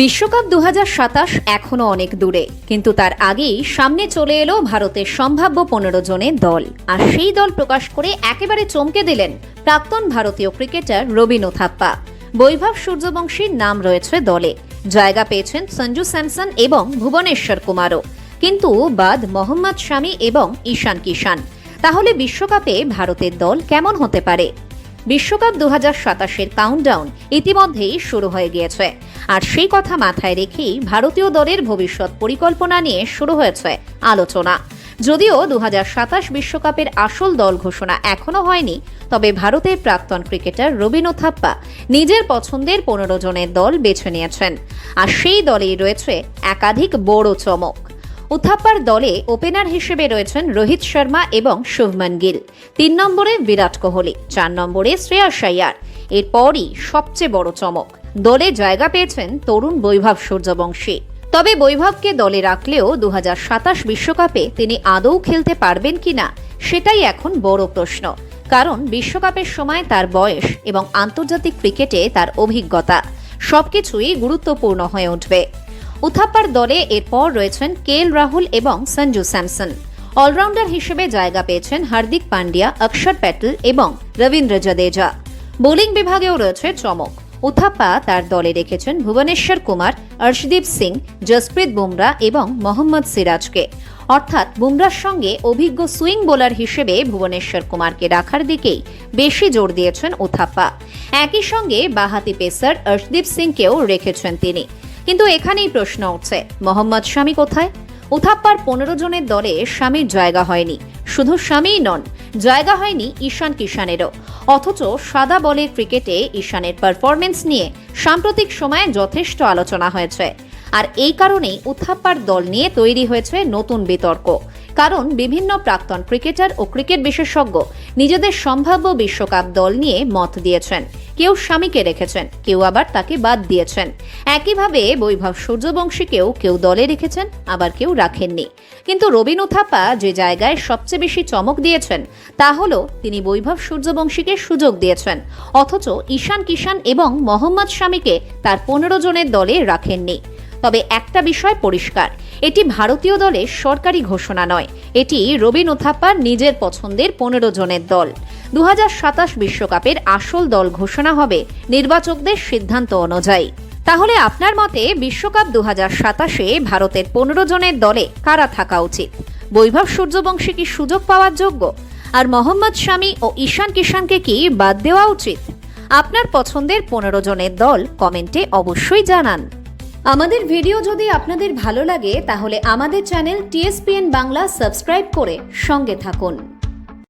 বিশ্বকাপ 2027 এখনো অনেক দূরে, কিন্তু তার আগেই সামনে চলে এলো ভারতের সম্ভাব্য 15 জনের দল। আর সেই দল প্রকাশ করে একেবারে চমকে দিলেন প্রাক্তন ভারতীয় ক্রিকেটার রবিন থাপ্পা। বৈভব সূর্যবংশীর নাম রয়েছে দলে, জায়গা পেয়েছেন সঞ্জু স্যামসন এবং ভুবনেশ্বর কুমারও, কিন্তু বাদ মোহাম্মদ শামি এবং ঈশান কিষান। তাহলে বিশ্বকাপে ভারতের দল কেমন হতে পারে? বিশ্বকাপ 2027-এর কাউন্টডাউন ইতিমধ্যেই শুরু হয়ে গিয়েছে, আর সেই কথা মাথায় রেখেই ভারতীয় দলের ভবিষ্যৎ পরিকল্পনা নিয়ে শুরু হয়েছে আলোচনা। যদিও 2027 বিশ্বকাপের আসল দল ঘোষণা এখনো হয়নি, তবে ভারতের প্রাক্তন ক্রিকেটার রবিন থাপ্পা নিজের পছন্দের 15 জনের দল বেছে নিয়েছেন, আর সেই দলেই রয়েছে একাধিক বড় চমক। থাপ্পার দলে ওপেনার হিসেবে রয়েছেন রোহিত শর্মা এবং শুভমান গিল, 3 নম্বরে বিরাট কোহলি, 4 নম্বরে শ্রেয়াস আইয়ার। এরপরই সবচেয়ে বড় চমক, দলে জায়গা পেয়েছেন তরুণ বৈভব সূর্যবংশী। তবে বৈভবকে দলে রাখলেও 2027 বিশ্বকাপে তিনি আদৌ খেলতে পারবেন কিনা সেটাই এখন বড় প্রশ্ন, কারণ বিশ্বকাপের সময় তার বয়স এবং আন্তর্জাতিক ক্রিকেটে তার অভিজ্ঞতা সবকিছুই গুরুত্বপূর্ণ হয়ে উঠবে। থাপ্পার দলে এরপর রয়েছেন কেএল রাহুল এবং সঞ্জু স্যামসন। অলরাউন্ডার হিসেবে জায়গা পেয়েছেন হার্দিক পান্ডিয়া, অক্ষর প্যাটেল এবং রবীন্দ্র জাদেজা। বোলিং বিভাগেও রয়েছে চমক। থাপ্পা তার দলে রেখেছেন ভুবনেশ্বর কুমার, অর্শদীপ সিং, জসপ্রীত বুমরা এবং মোহাম্মদ সিরাজকে। অর্থাৎ বুমরার সঙ্গে অভিজ্ঞ সুইং বোলার হিসেবে ভুবনেশ্বর কুমারকে রাখার দিকেই বেশি জোর দিয়েছেন থাপ্পা। একই সঙ্গে বাঁহাতি পেসার অর্শদীপ সিংকেও রেখেছেন তিনি। কিন্তু এখানেই প্রশ্ন উঠছে, মোহাম্মদ শামি কোথায়? থাপ্পার 15 জনের দলে শামির জায়গা হয়নি। শুধু শামিই নন, জায়গা হয়নি ঈশান কিষানেরও। অথচ সাদা বলের ক্রিকেটে ঈশানের পারফরমেন্স নিয়ে সাম্প্রতিক সময়ে যথেষ্ট আলোচনা হয়েছে। আর এই কারণেই থাপ্পার দল নিয়ে তৈরি হয়েছে নতুন বিতর্ক, কারণ বিভিন্ন প্রাক্তন ক্রিকেটার ও ক্রিকেট বিশেষজ্ঞ নিজেদের সম্ভাব্য বিশ্বকাপ দল নিয়ে মত দিয়েছেন। কেউ শামিকে রেখেছেন, কেউ আবার তাকে বাদ দিয়েছেন। একইভাবে বৈভব সূর্যবংশীকেও কেউ দলে রেখেছেন, আবার কেউ রাখেননি। কিন্তু রবিন থাপ্পা যে জায়গায় সবচেয়ে বেশি চমক দিয়েছেন তা হলো তিনি বৈভব সূর্যবংশীকে সুযোগ দিয়েছেন, অথচ ঈশান কিষান এবং মোহাম্মদ শামিকে তার 15 জনের দলে রাখেননি। তবে একটা বিষয় পরিষ্কার, এটি ভারতীয় দলের সরকারি ঘোষণা নয়, এটি রবিন থাপ্পার নিজের পছন্দের 15 জনের দল। 2027 বিশ্বকাপের আসল দল ঘোষণা হবে নির্বাচকদের সিদ্ধান্ত অনুযায়ী। তাহলে আপনার মতে বিশ্বকাপ 2027-এ ভারতের 15 জনের দলে কারা থাকা উচিত? বৈভব সূর্যবংশী কি সুযোগ পাওয়ার যোগ্য? আর মোহাম্মদ শামি ও ঈশান কিষানকে কি বাদ দেওয়া উচিত? আপনার পছন্দের 15 জনের দল কমেন্টে অবশ্যই জানান। আমাদের ভিডিও যদি আপনাদের ভালো লাগে তাহলে আমাদের চ্যানেল TSPN বাংলা সাবস্ক্রাইব করে সঙ্গে থাকুন।